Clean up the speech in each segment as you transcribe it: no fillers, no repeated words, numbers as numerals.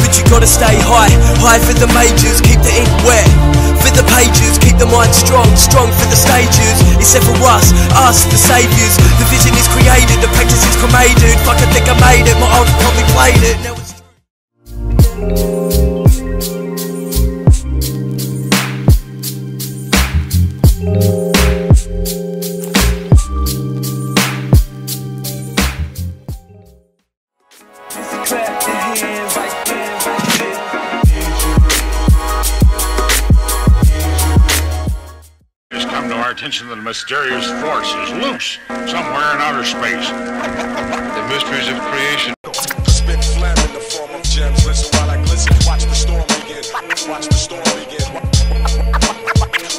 but you gotta stay high. High for the majors, keep the ink wet. For the pages, keep the mind strong. Strong for the stages, except for us the saviours. The vision is created, the practice is cremated. Fuck, I think I made it, my old probably played it. Now it's attention that a mysterious force is loose somewhere in outer space. The mysteries of creation. Spit phlegm in the form of gems. Listen while I glisten. Watch the storm begin. Watch the storm begin.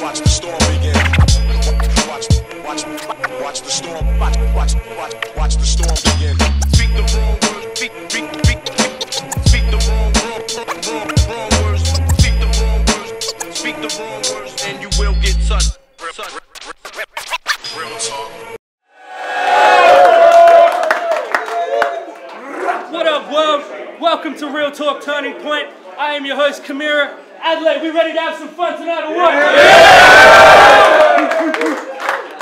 Watch the storm begin. Watch the storm. Watch the storm begin. Speak the wrong words. Speak the wrong words. Speak the wrong words. Speak the wrong words, and you will get touched. What up, world? Welcome to Real Talk Turning Point. I am your host, Kamira. Adelaide, we ready to have some fun tonight or what? Yeah!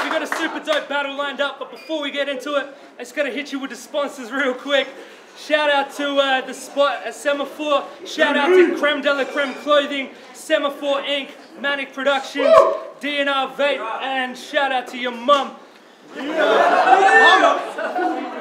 We got a super dope battle lined up, but before we get into it, I just gotta hit you with the sponsors real quick. Shout out to the spot at Semaphore. Shout out to Creme de la Creme Clothing, Semaphore Inc., Manic Productions, DNR Vape, and shout out to your mum. We're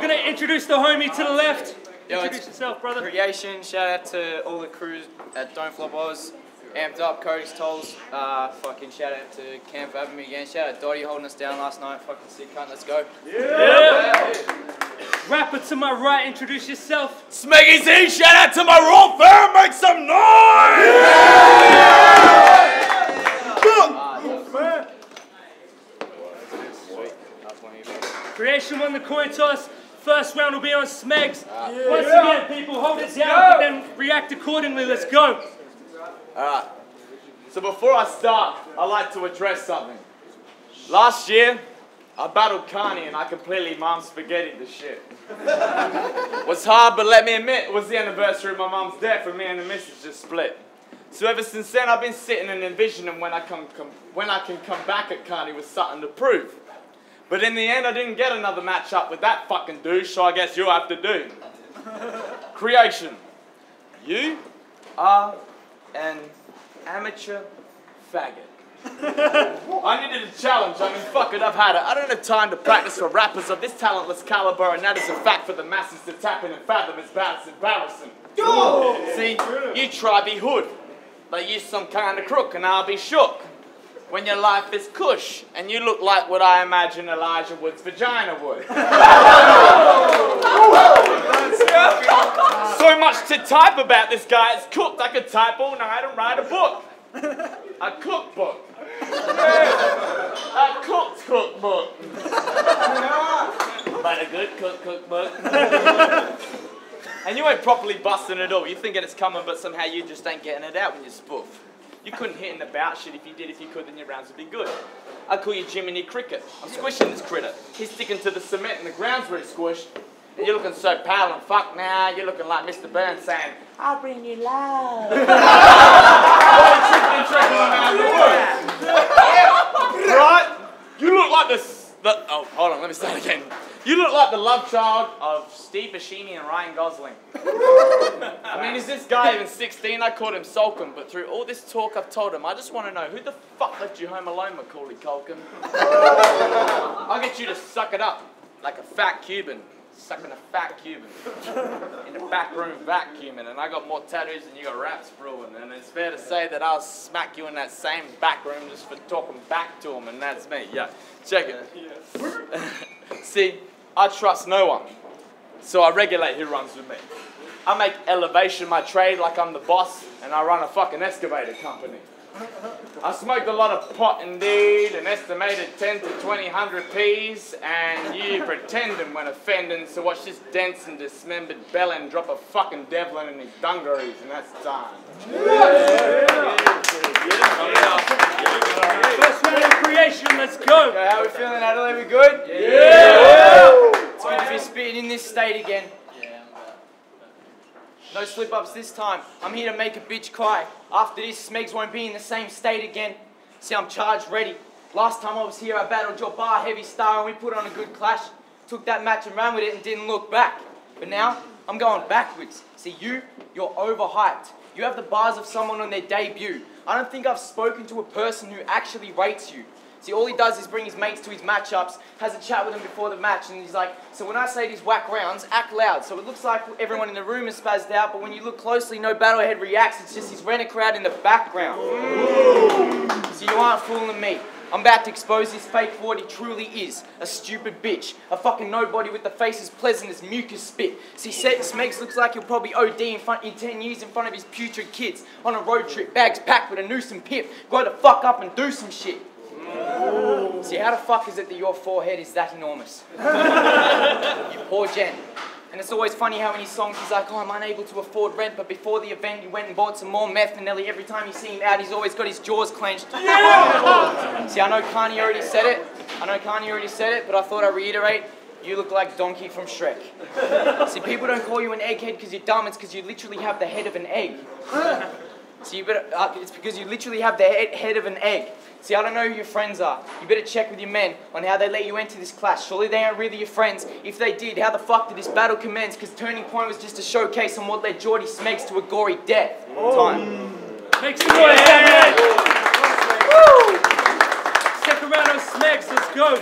gonna introduce the homie to the left. Introduce yourself, brother. Creation, shout out to all the crews at Don't Flop Oz, Amped Up, Cody's Tolls, fucking shout out to Cam for having me again, shout out Dottie holding us down last night, fucking sick cunt, let's go. Yeah. Rapper to my right, introduce yourself. Smeggy Z, shout out to my raw fam, make some noise! Creation won the coin toss. First round will be on Smegs. Once again, people, hold it down, but then react accordingly. Let's go. Alright. So before I start, I'd like to address something. Last year, I battled Carney and I completely mum spaghettied the shit. It was hard, but let me admit, it was the anniversary of my mum's death and me and the missus just split. So ever since then, I've been sitting and envisioning when I can come back at Carney with something to prove. But in the end, I didn't get another matchup with that fucking douche, so I guess you'll have to do. Creation. You are an amateur faggot. I needed a challenge. I mean, fuck it, I've had it. I don't have time to practice for rappers of this talentless caliber, and that is a fact for the masses to tap in and fathom. It's embarrassing. See, you try be hood, like you some kind of crook, and I'll be shook. When your life is cush, and you look like what I imagine Elijah Wood's vagina would. So much to type about this guy, it's cooked. I could type all night and write a book. A cookbook. A cookbook. But a good cookbook. And you ain't properly busting it all. You thinking it's coming, but somehow you just ain't getting it out when you spoof. You couldn't hit in the bout shit. If you did, if you could, then your rounds would be good. I'd call you Jiminy Cricket. I'm squishing this critter. He's sticking to the cement and the ground's really squished. And you're looking so pale and fuck now. You're looking like Mr. Burns saying, I'll bring you love. Right? You look like oh, hold on, let me start again. You look like the love child of Steve Buscemi and Ryan Gosling. I mean, is this guy even 16? I called him Sulkin, but through all this talk I've told him, I just want to know, who the fuck left you home alone, Macaulay Culkin? I'll get you to suck it up, like a fat Cuban. Sucking a fat Cuban. In the back room vacuuming, and I got more tattoos than you got raps brewing, and it's fair to say that I'll smack you in that same back room just for talking back to him, and that's me. Yeah, check it. See, I trust no one, so I regulate who runs with me. I make elevation my trade like I'm the boss, and I run a fucking excavator company. I smoked a lot of pot indeed, an estimated 10 to 20 Ps, and you pretending when offending, so watch this dense and dismembered bellend drop a fucking Devlin in his dungarees, and that's time. First round of creation, let's go. Okay, how we feeling, Adelaide? We good? Yeah. It's good to be spitting in this state again. No slip-ups this time. I'm here to make a bitch cry. After this, Smegs won't be in the same state again. See, I'm charged ready. Last time I was here, I battled your bar heavy star and we put on a good clash. Took that match and ran with it and didn't look back. But now, I'm going backwards. See, you're overhyped. You have the bars of someone on their debut. I don't think I've spoken to a person who actually rates you. See, all he does is bring his mates to his matchups, has a chat with them before the match, and he's like, so when I say these whack rounds, act loud. So it looks like everyone in the room is spazzed out, but when you look closely, no battlehead reacts. It's just his renter crowd in the background. So you aren't fooling me. I'm about to expose this fake for what he truly is. A stupid bitch. A fucking nobody with the face as pleasant as mucus spit. See, Smegs looks like he'll probably OD in 10 years in front of his putrid kids. On a road trip, bags packed with a noose and pip. Grow the fuck up and do some shit. See, how the fuck is it that your forehead is that enormous? You poor gent. And it's always funny how in his songs he's like, oh, I'm unable to afford rent, but before the event you went and bought some more meth, and nearly every time you see him out, he's always got his jaws clenched. Yeah! See, I know Kanye already said it, but I thought I'd reiterate, you look like Donkey from Shrek. See, people don't call you an egghead because you're dumb, it's because you literally have the head of an egg. So you better, it's because you literally have the head of an egg. See, I don't know who your friends are. You better check with your men on how they let you enter this clash. Surely they aren't really your friends. If they did, how the fuck did this battle commence? Because Turning Point was just a showcase on what led Geordie Smegs to a gory death. Time. Make some noise, man. Second round on Smegs, let's go.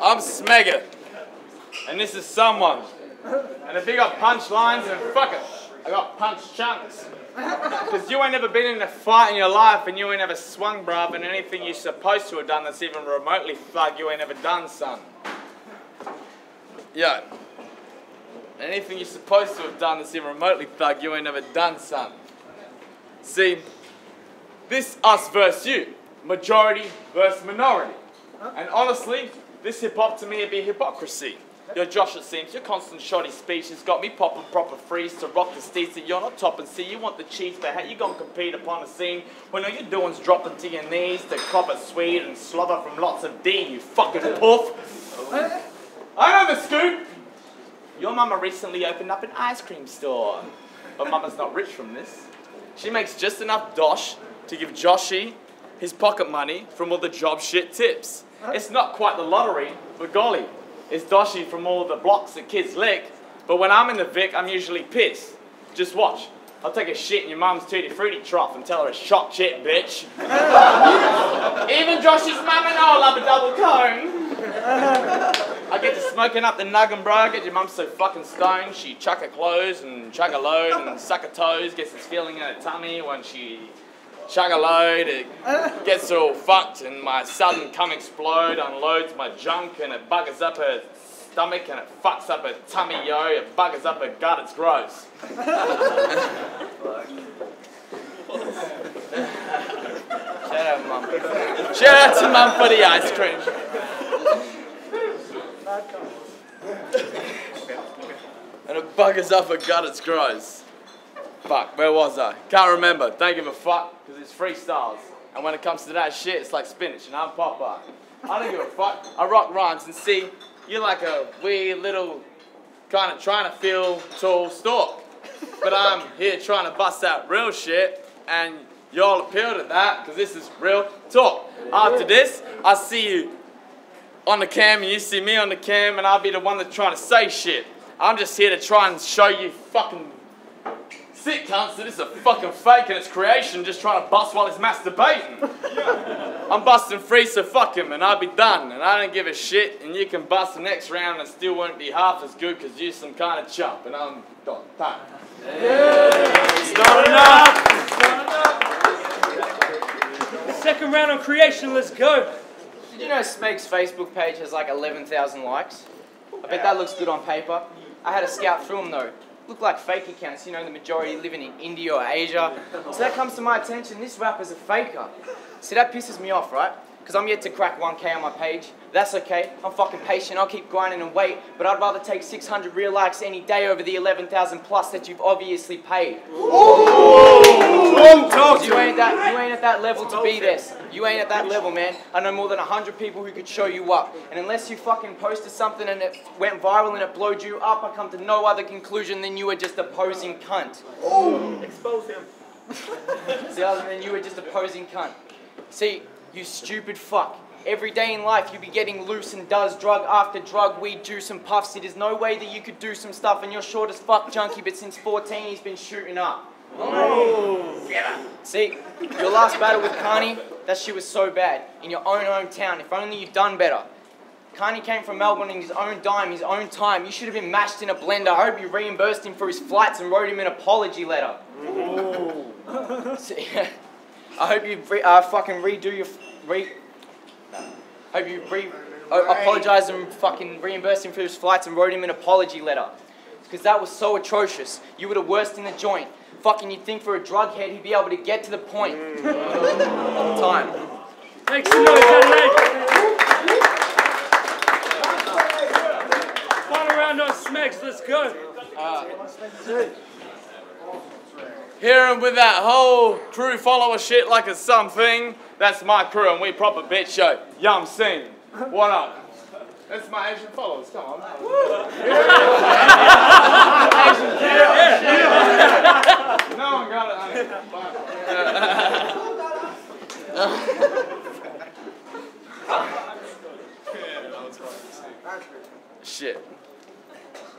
I'm Smegger, and this is someone. And if you got punchlines, then fuck it, I got punch chunks. Because you ain't never been in a fight in your life, and you ain't never swung, bruv, and anything you're supposed to have done that's even remotely thug, you ain't never done, son. Yeah. Anything you're supposed to have done that's even remotely thug, you ain't never done, son. See, this us versus you. Majority versus minority. And honestly, this hip-hop to me would be hypocrisy. Yo, Josh, it seems your constant shoddy speech has got me popping proper freeze to rock the steeds that you're not topping. See, you want the cheese, but how you gonna compete upon a scene when all you're doing's dropping to your knees to cop a sweet and slobber from lots of D, you fucking poof. I know the scoop. Your mama recently opened up an ice cream store, but mama's not rich from this. She makes just enough dosh to give Joshy his pocket money from all the job shit tips. It's not quite the lottery, but golly. It's doshy from all the blocks that kids lick, but when I'm in the Vic, I'm usually pissed. Just watch. I'll take a shit in your mum's tutti frutti trough and tell her a shot shit, bitch. Even Josh's mum and I'll love a double cone. I get to smoking up the nuggin, bro. Get your mum so fucking stoned, she chuck her clothes and chug a load and suck her toes. Gets this feeling in her tummy when she chug a load, it gets all fucked and my sudden cum explode, unloads my junk and it buggers up her stomach and it fucks up her tummy, yo, it buggers up her gut, it's gross. Shout out, Mum. Shout out to Mum for the ice cream. And it buggers up her gut, it's gross. Fuck, where was I? Can't remember. Don't give a fuck, because it's freestyles. And when it comes to that shit, it's like spinach and I'm Popeye. I don't give a fuck. I rock rhymes and see, you're like a weird little kind of trying to feel tall stalk. But I'm here trying to bust out real shit and y'all appeal to that because this is real talk. After this, I see you on the cam and you see me on the cam and I'll be the one that's trying to say shit. I'm just here to try and show you fucking sick cunts that it's a fucking fake and it's creation just trying to bust while he's masturbating. I'm busting free, so fuck him and I'll be done. And I don't give a shit and you can bust the next round and still won't be half as good because you're some kind of chump and I'm done. It's not enough! Second round on creation, let's go. Did you know Smegs' Facebook page has like 11,000 likes? I bet that looks good on paper. I had to scout through them though. Look like fake accounts, you know, the majority living in India or Asia. So that comes to my attention, this rapper's a faker. See, that pisses me off, right? Because I'm yet to crack 1K on my page. That's okay, I'm fucking patient, I'll keep grinding and wait, but I'd rather take 600 real likes any day over the 11,000 plus that you've obviously paid. Ooh. You ain't at that level to be this. You ain't at that level, man. I know more than 100 people who could show you up. And unless you fucking posted something and it went viral and it blowed you up, I come to no other conclusion than you were just a posing cunt. Expose him. See, other than you were just a posing cunt. See, you stupid fuck. Every day in life you be getting loose and does drug after drug, weed, juice and puffs. See, there's no way that you could do some stuff and you're short as fuck junkie, but since 14 he's been shooting up. See, your last battle with Carney, that shit was so bad. In your own hometown, if only you'd done better. Carney came from Melbourne in his own dime, his own time. You should have been mashed in a blender. I hope you reimbursed him for his flights and wrote him an apology letter. See, I hope you fucking redo your... hope you apologise and fucking reimbursed him for his flights and wrote him an apology letter. Because that was so atrocious. You were the worst in the joint. Fucking, you'd think for a drug head he'd be able to get to the point. Time. Make some noise, Adelaide. Final round on Smegs, let's go. Here and with that whole crew follower shit like it's something. That's my crew and we proper bitch show. Yum sing. What up? That's my Asian followers, come on. No one got it, Shit.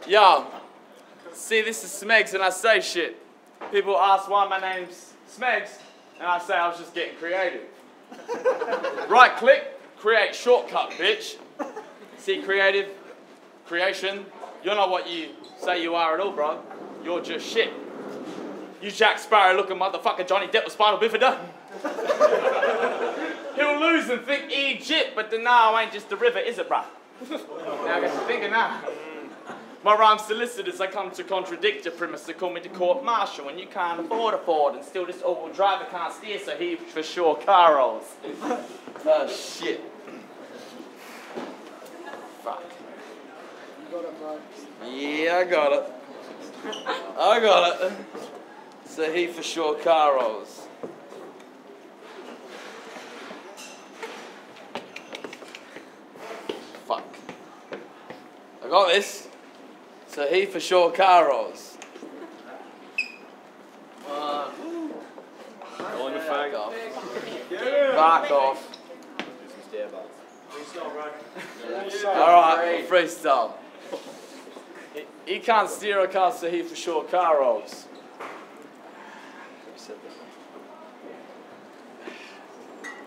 Yo, see, this is Smegs and I say shit. People ask why my name's Smegs, and I say I was just getting creative. Right click, create shortcut, bitch. See, creative, creation, you're not what you say you are at all, bro. You're just shit. You Jack Sparrow looking motherfucker Johnny Depp with spinal bifida. He'll lose and think Egypt, but the Nile ain't just the river, is it, bruh? Now I got you thinking now. My rhyme solicitors, I come to contradict your premise. They call me the court martial when you can't afford a Ford and still this all-wheel driver can't steer, so he for sure car rolls. Oh shit. Fuck. Yeah, I got it. I got it. So he for sure car rolls. Fuck. I got this. So he for sure car rolls. Going to fag off. Back off. Alright, freestyle. He can't steer a car, so he for sure car rolls.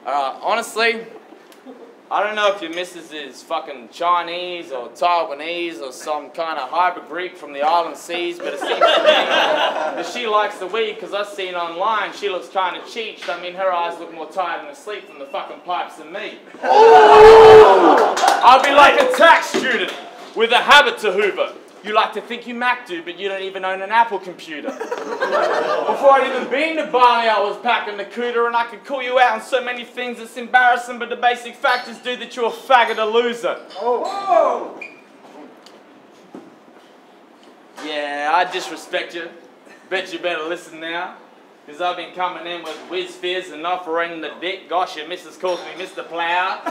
Alright, honestly, I don't know if your missus is fucking Chinese or Taiwanese or some kind of hybrid Greek from the island seas, but it seems to me that she likes the weed because I've seen online she looks kind of cheeched. I mean, her eyes look more tired and asleep from the fucking pipes than me. I'll be like a tax student with a habit to hoover. You like to think you Mac do, but you don't even own an Apple computer. Before I'd even been to Bali, I was packing the cooter, and I could call you out on so many things it's embarrassing, but the basic fact is, dude, that you're a faggot, a loser. Oh. Yeah, I disrespect you. Bet you better listen now. Because I've been coming in with whiz fizz and offering the dick. Gosh, your missus calls me Mr. Plow.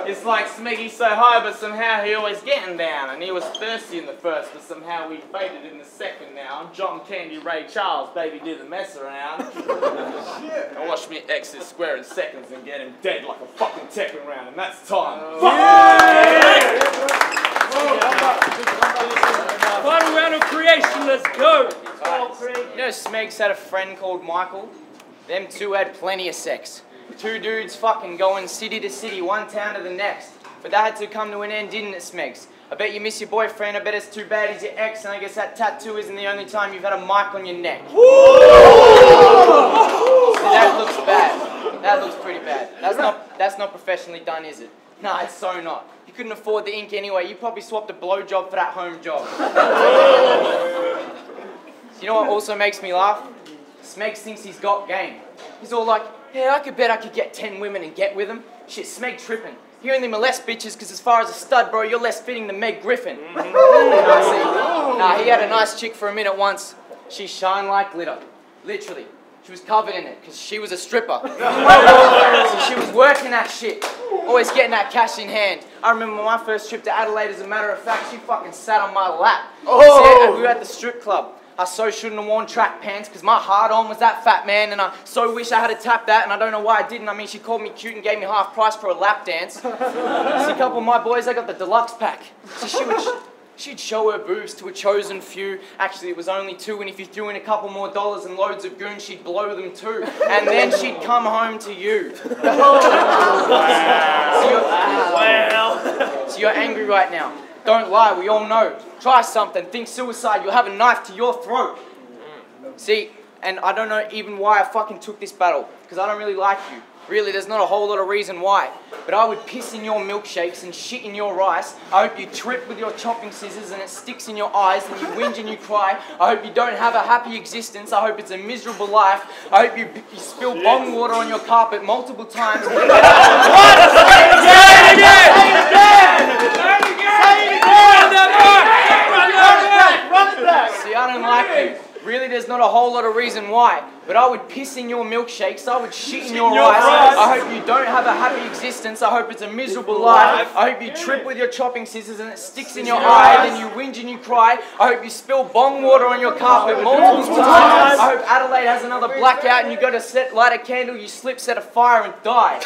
It's like Smeggy's so high, but somehow he always getting down. And he was thirsty in the first, but somehow we faded in the second now. I'm John Candy Ray Charles, baby, do the mess around. And watch me exit square in seconds and get him dead like a fucking Tekken round. And that's time. Final round of creation, let's go. You know, Smegs had a friend called Michael. Them two had plenty of sex. Two dudes fucking going city to city, one town to the next. But that had to come to an end, didn't it, Smegs? I bet you miss your boyfriend, I bet it's too bad he's your ex, and I guess that tattoo isn't the only time you've had a mic on your neck. See, that looks bad. That looks pretty bad. That's not professionally done, is it? Nah, it's so not. You couldn't afford the ink anyway. You probably swapped a blowjob for that home job. You know what also makes me laugh? Smegs thinks he's got game. He's all like, yeah, I could bet I could get 10 women and get with them. Shit, Smeg tripping. He only molests bitches because as far as a stud, bro, you're less fitting than Meg Griffin. Nah, he had a nice chick for a minute once. She shined like glitter. Literally. She was covered in it because she was a stripper. So she was working that shit. Always getting that cash in hand. I remember my first trip to Adelaide, as a matter of fact, she fucking sat on my lap. Oh. We were at the strip club. I so shouldn't have worn track pants because my hard-on was that fat, man, and I so wish I had to tap that, and I don't know why I didn't. I mean, she called me cute and gave me half price for a lap dance. See, a couple of my boys, they got the deluxe pack. So she'd show her boobs to a chosen few. Actually, it was only 2, and if you threw in a couple more dollars and loads of goons, she'd blow them too. And then she'd come home to you. So you're angry right now. Don't lie, we all know. Try something, think suicide, you'll have a knife to your throat. See, and I don't know even why I fucking took this battle, because I don't really like you. Really, there's not a whole lot of reason why. But I would piss in your milkshakes and shit in your rice. I hope you trip with your chopping scissors and it sticks in your eyes and you whinge and you cry. I hope you don't have a happy existence. I hope it's a miserable life. I hope you spill bong water on your carpet multiple times. Say it again! Run it back! See, I don't like you. Really, there's not a whole lot of reason why, but I would piss in your milkshakes, I would shit in your rice. I hope you don't have a happy existence, I hope it's a miserable life. I hope you trip with your chopping scissors and it sticks in your eye, then you whinge and you cry. I hope you spill bong water on your carpet multiple times. I hope Adelaide has another blackout and you go to light a candle, you slip, set a fire and die.